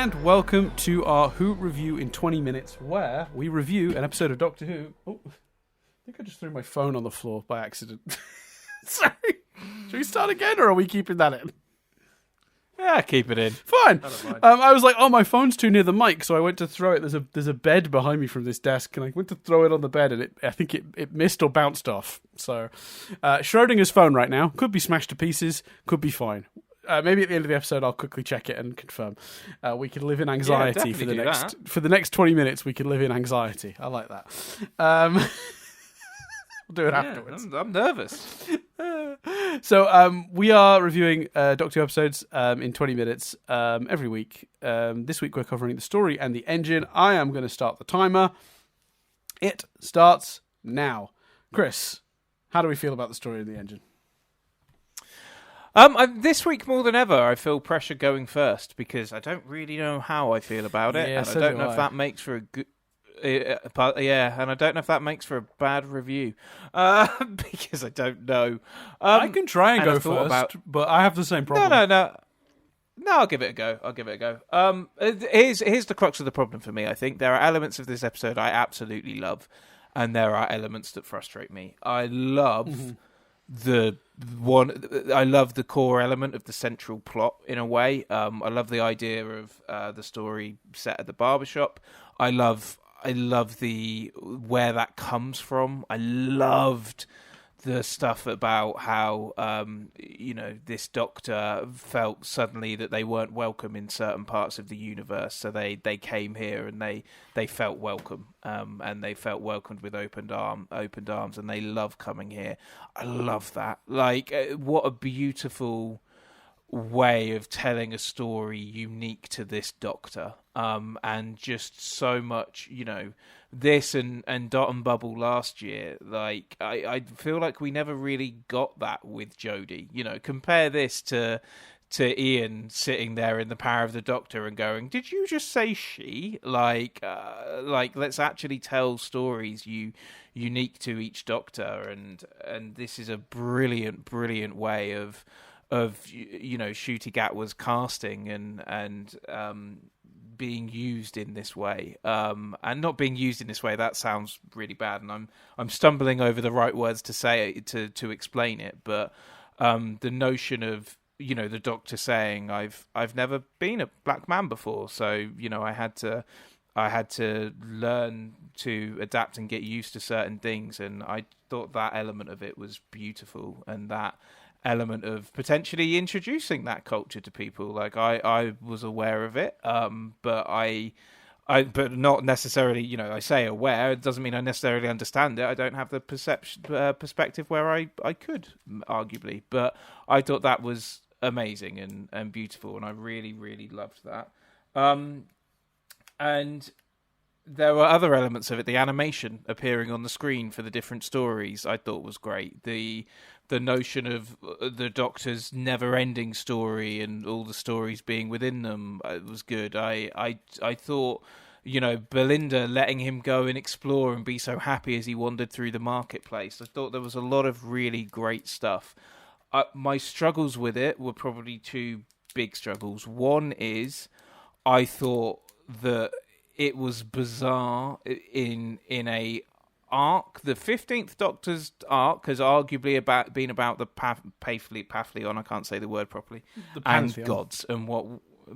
and welcome to our Who review in 20 minutes, where we review an episode of Doctor Who. Oh, I think I just threw my phone on the floor by accident. Sorry. Should we start again, or are we keeping that in? Yeah, keep it in. Fine. I was like, oh, my phone's too near the mic, so I went to throw it. There's a bed behind me from this desk, and I went to throw it on the bed, and I think it missed or bounced off. So, Schrodinger's phone right now could be smashed to pieces, could be fine. Maybe at the end of the episode, I'll quickly check it and confirm. We can live in anxiety for the next 20 minutes. We can live in anxiety. I like that. We'll do it afterwards. I'm nervous. So we are reviewing Doctor Who episodes in 20 minutes every week. This week we're covering the story and the engine. I am going to start the timer. It starts now. Chris, how do we feel about the story and the engine? This week more than ever, I feel pressure going first because I don't really know how I feel about it, and I don't know if that makes for a good. And I don't know if that makes for a bad review because I don't know. I can try and go first, but I have the same problem. No, I'll give it a go. Here's the crux of the problem for me. I think there are elements of this episode I absolutely love, and there are elements that frustrate me. I love the core element of the central plot in a way. I love the idea of the story set at the barbershop. I love the where that comes from. I loved the stuff about how this doctor felt suddenly that they weren't welcome in certain parts of the universe, so they came here and they felt welcome, and they felt welcomed with opened arms, and they love coming here. I love that. Like, what a beautiful way of telling a story unique to this doctor, and just so much, this and Dot and Bubble last year. Like, I feel like we never really got that with Jodie. Compare this to Ian sitting there in The Power of the Doctor and going, "Did you just say she?" Like let's actually tell stories unique to each Doctor, and this is a brilliant way of Ncuti Gatwa's casting and being used in this way, and not being used in this way. That sounds really bad, and I'm stumbling over the right words to say it, to explain it. But the notion of the Doctor saying, "I've never been a black man before, so I had to learn to adapt and get used to certain things," and I thought that element of it was beautiful, and that element of potentially introducing that culture to people. Like, I was aware of it, but but not necessarily, I say aware, it doesn't mean I necessarily understand it. I don't have the perspective where I could, arguably, but I thought that was amazing and beautiful, and I really, really loved that. And there were other elements of it. The animation appearing on the screen for the different stories I thought was great. The notion of the Doctor's never-ending story and all the stories being within them was good. I thought, Belinda letting him go and explore and be so happy as he wandered through the marketplace. I thought there was a lot of really great stuff. My struggles with it were probably two big struggles. One is I thought that it was bizarre in a arc. The 15th Doctor's arc has arguably been about the Pantheon, I can't say the word properly, and gods, and what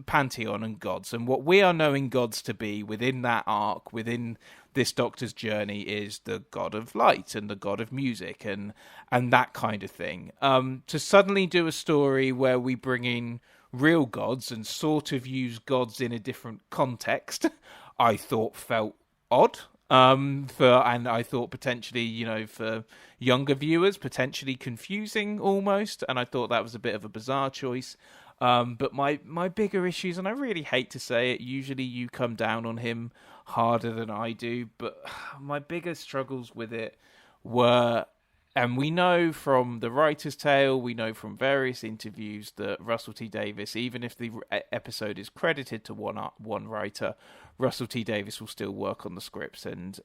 Pantheon and gods, and what we are knowing gods to be within that arc, within this Doctor's journey, is the god of light and the god of music and that kind of thing. To suddenly do a story where we bring in real gods and sort of use gods in a different context, I thought felt odd. And I thought potentially, for younger viewers, potentially confusing almost. And I thought that was a bit of a bizarre choice. But my bigger issues, and I really hate to say it, usually you come down on him harder than I do, but my biggest struggles with it were, and we know from the writer's tale, we know from various interviews that Russell T Davies, even if the episode is credited to one writer, Russell T Davies will still work on the scripts and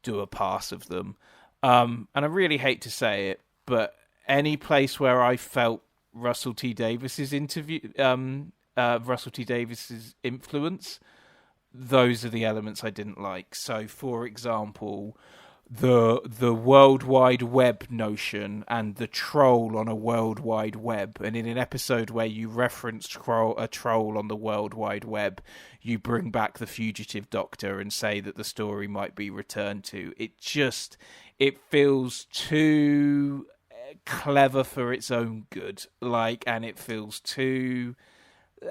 do a pass of them. And I really hate to say it, but any place where I felt Russell T Davies's Russell T Davies's influence, those are the elements I didn't like. So, for example, the World Wide Web notion and the troll on a World Wide Web. And in an episode where you reference a troll on the World Wide Web, you bring back the Fugitive Doctor and say that the story might be returned to. It feels too clever for its own good. And it feels too...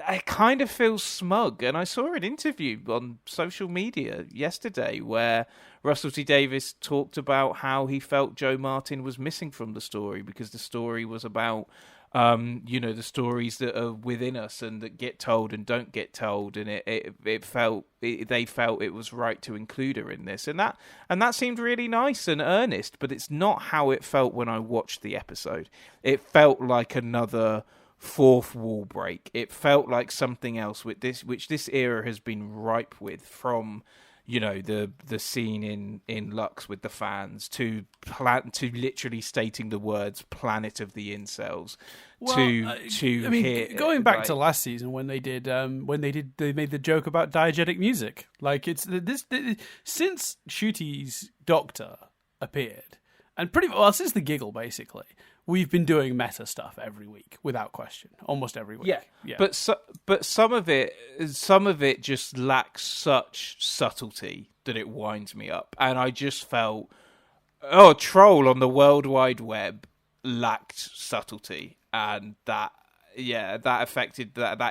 It kind of feels smug. And I saw an interview on social media yesterday where Russell T Davies talked about how he felt Joe Martin was missing from the story, because the story was about, the stories that are within us and that get told and don't get told. And they felt it was right to include her in this. And that seemed really nice and earnest, but it's not how it felt when I watched the episode. It felt like another fourth wall break. It felt like something else which this era has been ripe with, from the scene in Lux with the fans to literally stating the words "Planet of the Incels." Going back to last season when they made the joke about diegetic music. Since Ncuti's Doctor appeared, and since the Giggle basically, we've been doing meta stuff every week, without question, almost every week. Yeah. But some of it just lacks such subtlety that it winds me up, and I just felt, troll on the World Wide Web lacked subtlety, and that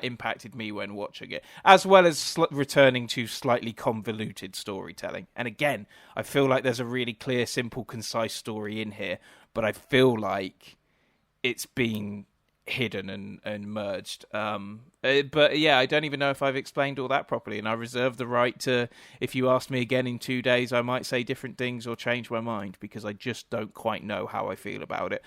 impacted me when watching it, as well as returning to slightly convoluted storytelling. And again, I feel like there's a really clear, simple, concise story in here, but I feel like it's been hidden and merged. But yeah, I don't even know if I've explained all that properly, and I reserve the right to, if you ask me again in 2 days, I might say different things or change my mind, because I just don't quite know how I feel about it.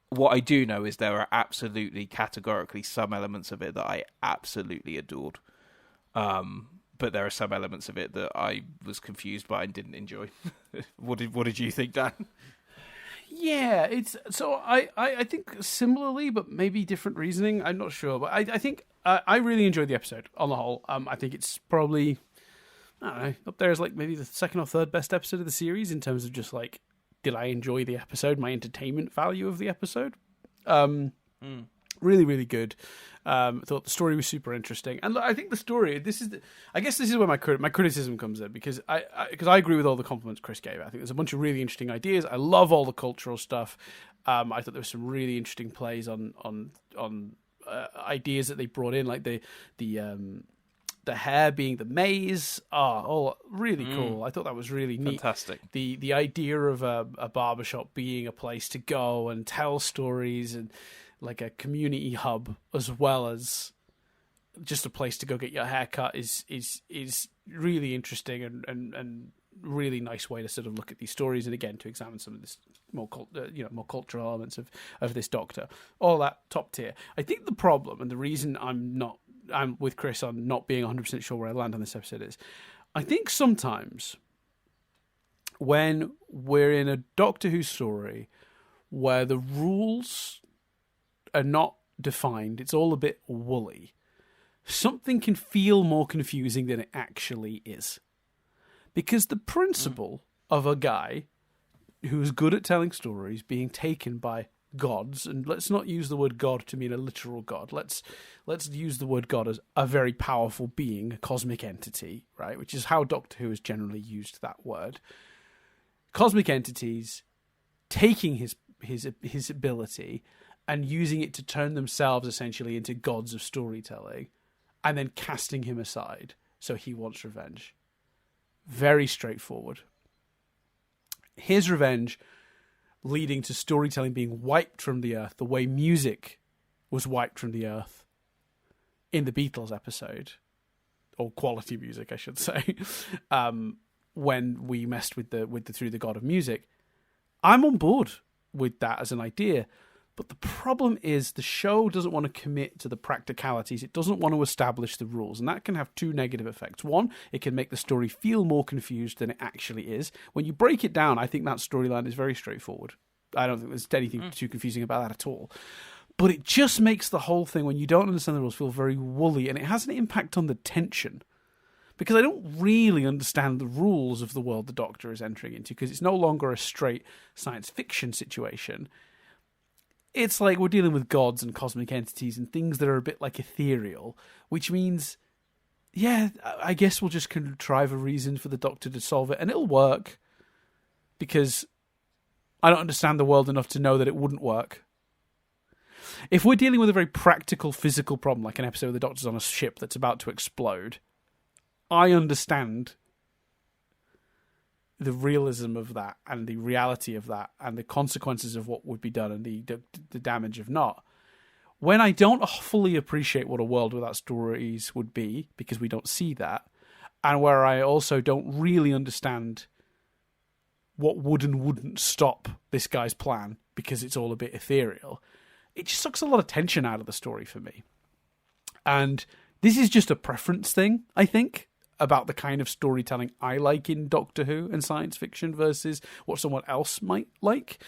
What I do know is there are absolutely, categorically, some elements of it that I absolutely adored. But there are some elements of it that I was confused by and didn't enjoy. What did you think, Dan? Yeah, I think similarly, but maybe different reasoning. I'm not sure, but I think I really enjoyed the episode on the whole. I think it's probably, I don't know, up there as maybe the second or third best episode of the series in terms of just did I enjoy the episode, my entertainment value of the episode. Really, really good. I thought the story was super interesting, and I think the story. I guess this is where my criticism comes in, because I agree with all the compliments Chris gave. I think there's a bunch of really interesting ideas. I love all the cultural stuff. I thought there was some really interesting plays on ideas that they brought in, like the hair being the maze. Oh, really cool. I thought that was really neat. Fantastic. The idea of a barbershop being a place to go and tell stories, and like a community hub, as well as just a place to go get your hair cut, is really interesting and really nice way to sort of look at these stories, and again to examine some of this more cultural elements of this Doctor. All that top tier. I think the problem, and the reason I'm with Chris on not being 100% sure where I land on this episode, is I think sometimes when we're in a Doctor Who story where the rules are not defined, it's all a bit woolly, something can feel more confusing than it actually is. Because the principle of a guy who is good at telling stories being taken by gods, and let's not use the word God to mean a literal god. Let's use the word God as a very powerful being, a cosmic entity, right? Which is how Doctor Who has generally used that word. Cosmic entities taking his ability and using it to turn themselves essentially into gods of storytelling, and then casting him aside so he wants revenge. Very straightforward. His revenge leading to storytelling being wiped from the earth the way music was wiped from the earth in the Beatles episode, or quality music I should say, when we messed with the Through the God of Music. I'm on board with that as an idea, but the problem is the show doesn't want to commit to the practicalities. It doesn't want to establish the rules, and that can have two negative effects. One, it can make the story feel more confused than it actually is. When you break it down, I think that storyline is very straightforward. I don't think there's anything too confusing about that at all. But it just makes the whole thing, when you don't understand the rules, feel very woolly, and it has an impact on the tension. Because I don't really understand the rules of the world the Doctor is entering into, because it's no longer a straight science fiction situation. It's like we're dealing with gods and cosmic entities and things that are a bit like ethereal, which means, yeah, I guess we'll just contrive a reason for the Doctor to solve it, and it'll work, because I don't understand the world enough to know that it wouldn't work. If we're dealing with a very practical, physical problem, like an episode where the Doctor's on a ship that's about to explode, I understand the realism of that and the reality of that and the consequences of what would be done and the damage of not. When I don't fully appreciate what a world without stories would be, because we don't see that, and where I also don't really understand what would and wouldn't stop this guy's plan because it's all a bit ethereal, it just sucks a lot of tension out of the story for me. And this is just a preference thing, I think, about the kind of storytelling I like in Doctor Who and science fiction versus what someone else might like,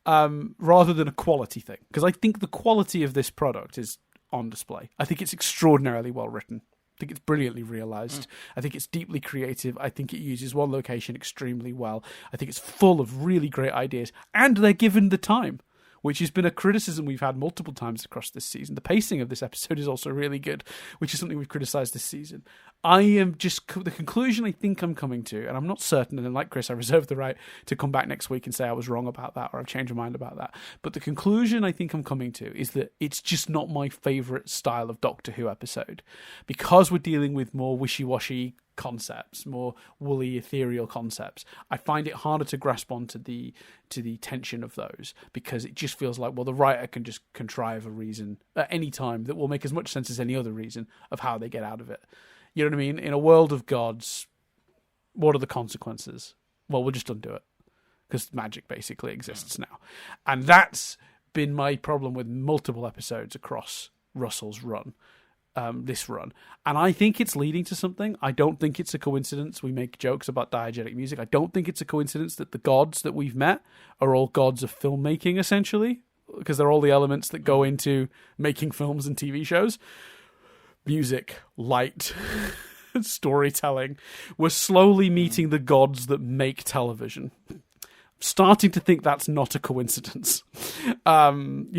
rather than a quality thing. Because I think the quality of this product is on display. I think it's extraordinarily well written. I think it's brilliantly realised. I think it's deeply creative. I think it uses one location extremely well. I think it's full of really great ideas. And they're given the time, which has been a criticism we've had multiple times across this season. The pacing of this episode is also really good, which is something we've criticised this season. I am just... The conclusion I think I'm coming to, and I'm not certain, and like Chris, I reserve the right to come back next week and say I was wrong about that or I've changed my mind about that. But the conclusion I think I'm coming to is that it's just not my favourite style of Doctor Who episode. Because we're dealing with more wishy-washy concepts, more woolly, ethereal concepts, I find it harder to grasp onto the tension of those, because it just feels like, well, the writer can just contrive a reason at any time that will make as much sense as any other reason of how they get out of it. You know what I mean? In a world of gods, what are the consequences? Well, we'll just undo it, because magic basically exists now. And that's been my problem with multiple episodes across Russell's run. This run, and I think it's leading to something. I don't think it's a coincidence we make jokes about diegetic music. I don't think it's a coincidence that the gods that we've met are all gods of filmmaking, essentially, because they're all the elements that go into making films and TV shows. Music, light, storytelling. We're slowly meeting the gods that make television. Starting to think that's not a coincidence. It can't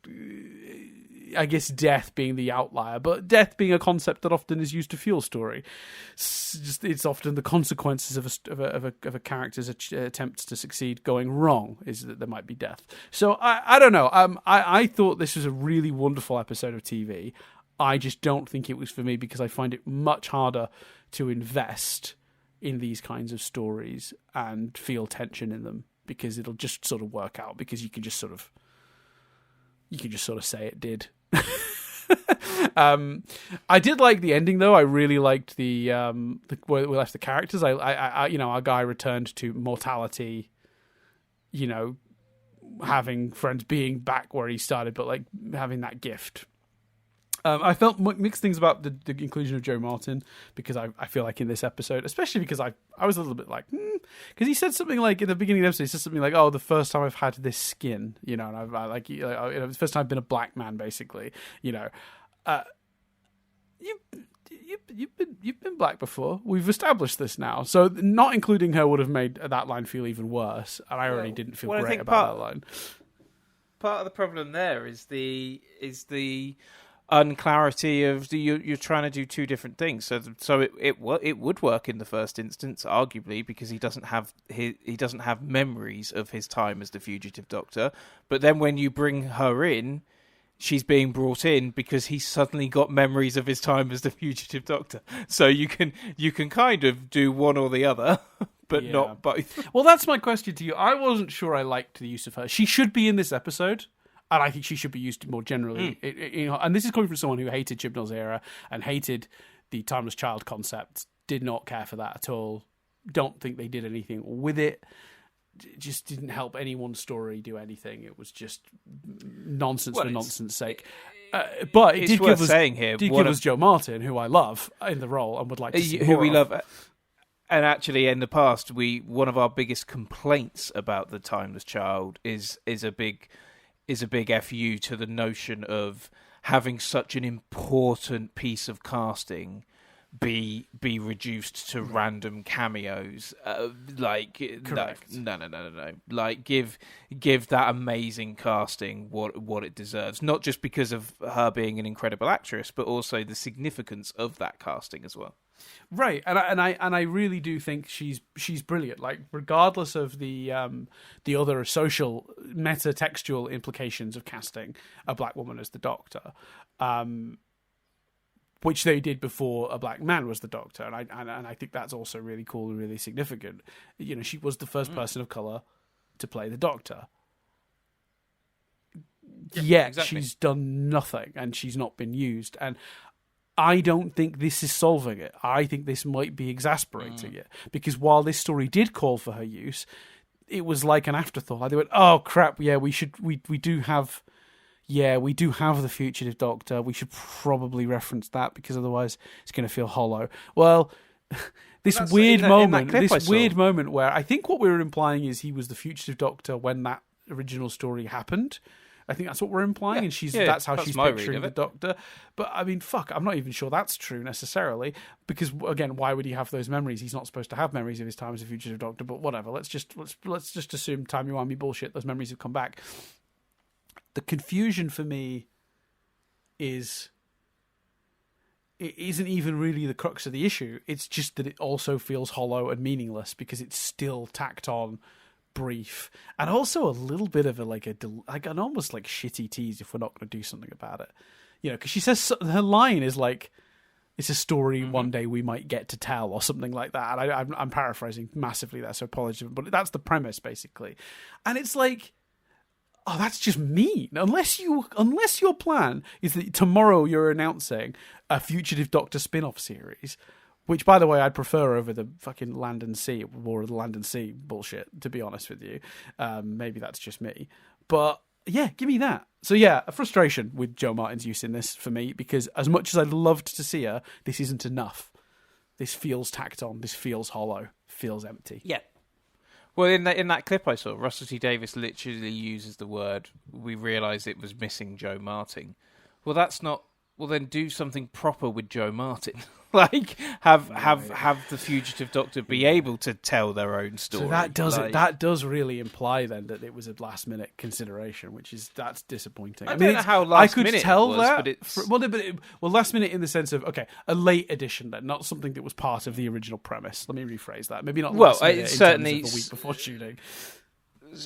be. I guess death being the outlier, but death being a concept that often is used to fuel story. It's often the consequences of a character's attempts to succeed going wrong is that there might be death. So I don't know. I thought this was a really wonderful episode of TV. I just don't think it was for me, because I find it much harder to invest in these kinds of stories and feel tension in them, because it'll just sort of work out, because you can just sort of say it did. I did like the ending, though. I really liked the where we left the characters. I our guy returned to mortality, having friends, being back where he started, but like having that gift. I felt mixed things about the inclusion of Jo Martin, because I feel like in this episode, especially because I was a little bit like, because he said something like in the beginning of the episode, he said something like, "Oh, the first time I've had this skin," and I like, the first time I've been a black man, basically, You've been black before. We've established this now. So not including her would have made that line feel even worse, and I already didn't feel great about that line. Part of the problem there is the unclarity of you're trying to do two different things. So it would work in the first instance, arguably, because he doesn't have memories of his time as the fugitive Doctor. But then when you bring her in, she's being brought in because he's suddenly got memories of his time as the fugitive Doctor. So you can kind of do one or the other, but not both. Well, that's my question to you. I wasn't sure I liked the use of her. She should be in this episode, and I think she should be used more generally. And this is coming from someone who hated Chibnall's era and hated the Timeless Child concept, did not care for that at all, don't think they did anything with it. Just didn't help anyone's story do anything. It was just nonsense for nonsense sake. But it did give us Jo Martin, who I love in the role and would like to see more of. Love. And actually, in the past, one of our biggest complaints about the Timeless Child is a big is a big FU to the notion of having such an important piece of casting be reduced to random cameos. Correct. No. Like give that amazing casting what it deserves. Not just because of her being an incredible actress, but also the significance of that casting as well. Right, and I really do think she's brilliant. Like, regardless of the other social meta-textual implications of casting a black woman as the Doctor, which they did before a black man was the Doctor, and I think that's also really cool and really significant. You know, she was the first person of color to play the Doctor. Yet exactly. She's done nothing, and she's not been used, and I don't think this is solving it. I think this might be exasperating it, because while this story did call for her use, it was like an afterthought. Like they went, "Oh crap, yeah, we do have the fugitive Doctor. We should probably reference that because otherwise it's going to feel hollow." Well, this weird moment where I think what we were implying is he was the fugitive Doctor when that original story happened. I think that's what we're implying, and that's how she's picturing the Doctor. But I mean, I'm not even sure that's true necessarily, because again, why would he have those memories? He's not supposed to have memories of his time as a fugitive Doctor. But whatever, let's just assume timey-wimey bullshit. Those memories have come back. The confusion for me is it isn't even really the crux of the issue. It's just that it also feels hollow and meaningless because it's still tacked on, brief, and also a little bit of an almost like shitty tease if we're not going to do something about it. You know, because she says her line is like, "It's a story one day we might get to tell," or something like that. And I'm paraphrasing massively there, so apologies, but that's the premise basically. And it's like, oh, that's just mean. Unless your plan is that tomorrow you're announcing a Fugitive Doctor spin-off series, which, by the way, I'd prefer over the fucking Land and Sea, War of the Land and Sea bullshit, to be honest with you. Maybe that's just me. But, yeah, give me that. So, yeah, a frustration with Jo Martin's use in this for me, because as much as I'd loved to see her, this isn't enough. This feels tacked on. This feels hollow. Feels empty. Yeah. Well, in that clip I saw, Russell T Davies literally uses the word, "We realised it was missing Jo Martin." Well, that's not... Well, then do something proper with Jo Martin. Like, have the Fugitive Doctor be able to tell their own story. So that does really imply then that it was a last minute consideration, that's disappointing. I don't know how last minute it was, but last minute in the sense of, okay, a late edition then, not something that was part of the original premise. Let me rephrase that. Maybe not last minute in certainly terms of a week before shooting.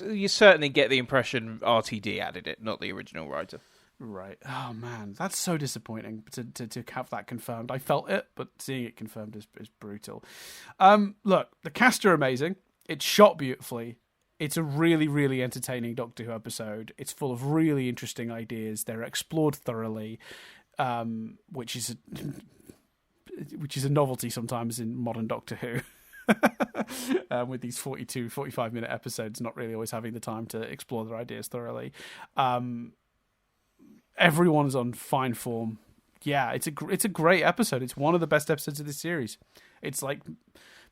You certainly get the impression RTD added it, not the original writer. Right. Oh man, that's so disappointing to have that confirmed. I felt it, but seeing it confirmed is brutal. Look, the cast are amazing. It's shot beautifully. It's a really, really entertaining Doctor Who episode. It's full of really interesting ideas. They're explored thoroughly, which is a novelty sometimes in modern Doctor Who. With these 45-minute episodes, not really always having the time to explore their ideas thoroughly. Everyone's on fine form. Yeah, it's a great episode. It's one of the best episodes of this series. It's like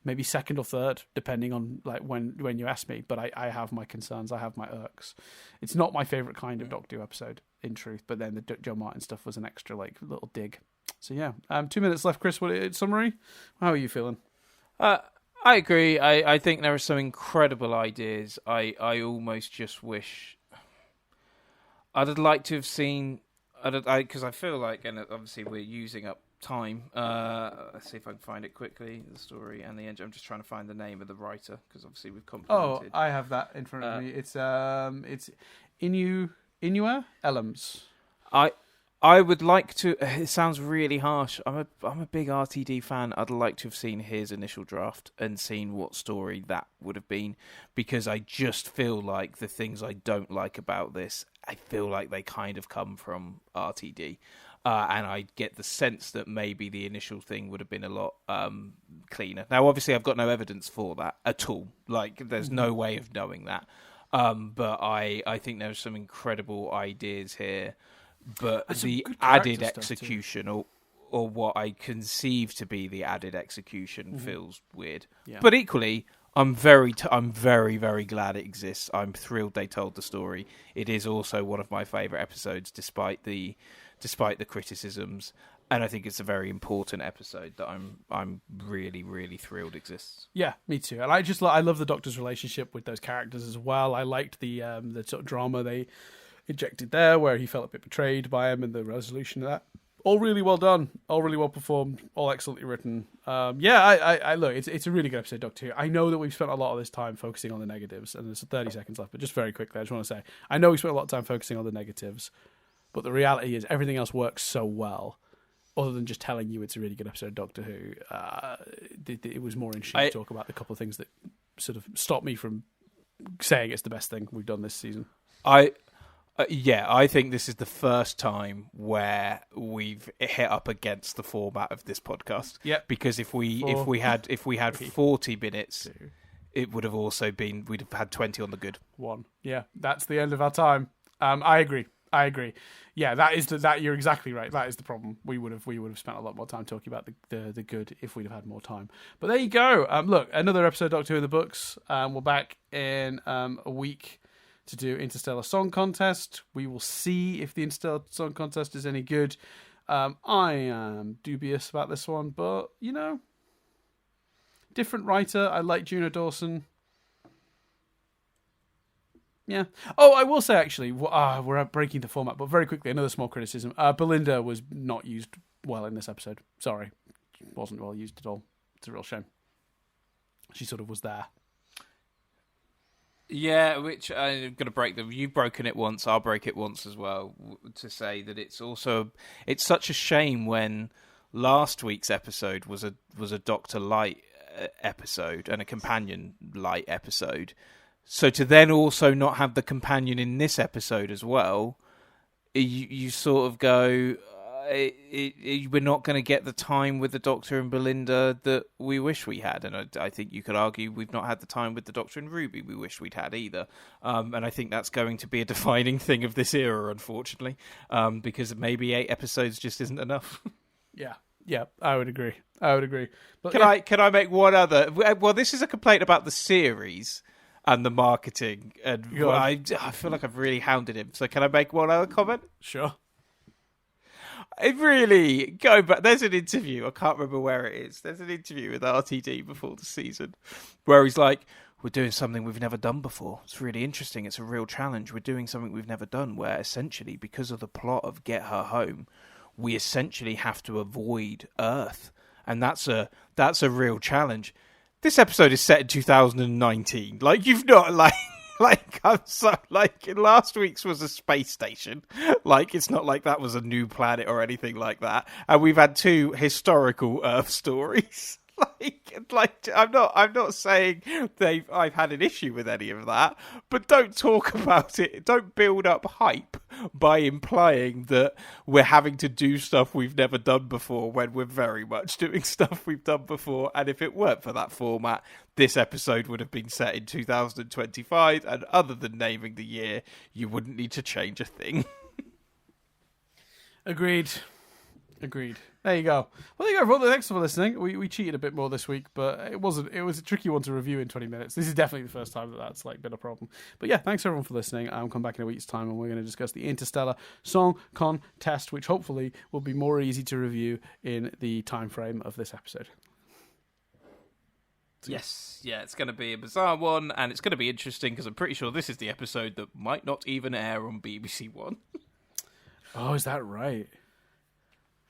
maybe second or third, depending on like when you ask me. But I have my concerns. I have my irks. It's not my favourite kind of Doctor Who episode, in truth. But then the Jo Martin stuff was an extra like little dig. So yeah, 2 minutes left, Chris. What summary? How are you feeling? I agree. I think there are some incredible ideas. I almost just wish I'd like to have seen, because I feel like, and obviously we're using up time. Let's see if I can find it quickly. The story and the engine. I'm just trying to find the name of the writer, because obviously we've complimented. Oh, I have that in front of me. It's Inua Ellams. I would like to. It sounds really harsh. I'm a big RTD fan. I'd like to have seen his initial draft and seen what story that would have been, because I just feel like the things I don't like about this, I feel like they kind of come from RTD, and I get the sense that maybe the initial thing would have been a lot cleaner. Now, obviously, I've got no evidence for that at all. Like, there's no way of knowing that. But I think there's some incredible ideas here. But the added execution, or what I conceive to be the added execution, feels weird. Yeah. But equally, I'm very, very glad it exists. I'm thrilled they told the story. It is also one of my favourite episodes, despite the criticisms. And I think it's a very important episode that I'm really, really thrilled exists. Yeah, me too. And I love the Doctor's relationship with those characters as well. I liked the sort of drama they injected there, where he felt a bit betrayed by him, and the resolution of that. All really well done, all really well performed, all excellently written. I look, it's a really good episode, Doctor Who. I know that we've spent a lot of this time focusing on the negatives, and there's 30 seconds left, but just very quickly, I just want to say, I know we spent a lot of time focusing on the negatives, but the reality is everything else works so well. Other than just telling you it's a really good episode of Doctor Who, it was more interesting to talk about the couple of things that sort of stopped me from saying it's the best thing we've done this season. I think this is the first time where we've hit up against the format of this podcast. Yeah, because if we had 40 minutes, it would have also been, we'd have had 20 on the good one. Yeah, that's the end of our time. I agree. Yeah, that you're exactly right. That is the problem. We would have spent a lot more time talking about the good if we'd have had more time. But there you go. Look, another episode of Doctor Who in the books. We're back in a week to do Interstellar Song Contest. We will see if the Interstellar Song Contest is any good. I am dubious about this one, but different writer. I like Juno Dawson. Yeah. Oh, I will say, actually, we're breaking the format, but very quickly, another small criticism. Belinda was not used well in this episode. Sorry. Wasn't well used at all. It's a real shame. She sort of was there. Yeah, which I'm going to break them. You've broken it once, I'll break it once as well, to say that it's such a shame when last week's episode was a Dr. Light episode and a Companion Light episode. So to then also not have the companion in this episode as well, you sort of go, we're not going to get the time with the Doctor and Belinda that we wish we had. And I think you could argue we've not had the time with the Doctor and Ruby we wish we'd had either. And I think that's going to be a defining thing of this era, unfortunately, because maybe 8 episodes just isn't enough. Yeah, I would agree. But can I make one other? Well, this is a complaint about the series and the marketing, and I feel like I've really hounded him. So can I make one other comment? Sure. It really, going back, there's an interview, I can't remember where it is. There's an interview with RTD before the season where he's like, we're doing something we've never done before. It's really interesting. It's a real challenge. We're doing something we've never done, where essentially, because of the plot of Get Her Home, we essentially have to avoid Earth. And that's a real challenge. This episode is set in 2019. Like, you've not, I'm so, last week's was a space station. Like, it's not like that was a new planet or anything like that. And we've had 2 historical Earth stories. I'm not saying I've had an issue with any of that, but don't talk about it. Don't build up hype by implying that we're having to do stuff we've never done before when we're very much doing stuff we've done before. And if it weren't for that format, this episode would have been set in 2025. And other than naming the year, you wouldn't need to change a thing. Agreed. There you go. Well, there you go, everyone. Thanks for listening. We cheated a bit more this week, but it was a tricky one to review in 20 minutes. This is definitely the first time that's been a problem. But yeah, thanks everyone for listening. I'll come back in a week's time, and we're going to discuss the Interstellar Song Contest, which hopefully will be more easy to review in the time frame of this episode. Yes, yeah, it's going to be a bizarre one, and it's going to be interesting because I'm pretty sure this is the episode that might not even air on BBC One. Oh, is that right?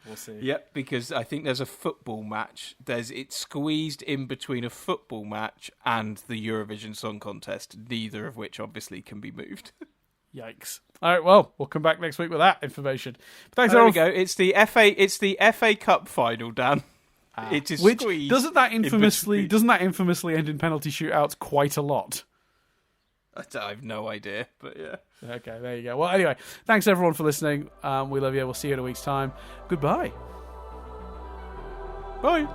We'll see. Yep, because I think there's a football match. It's squeezed in between a football match and the Eurovision Song Contest, neither of which obviously can be moved. Yikes! All right, well, we'll come back next week with that information. But thanks, there we go. It's the FA Cup final, Dan. It is which squeezed. Doesn't that infamously end in penalty shootouts quite a lot? I have no idea, but yeah. Okay, there you go. Well, anyway, thanks everyone for listening. We love you. We'll see you in a week's time. Goodbye. Bye.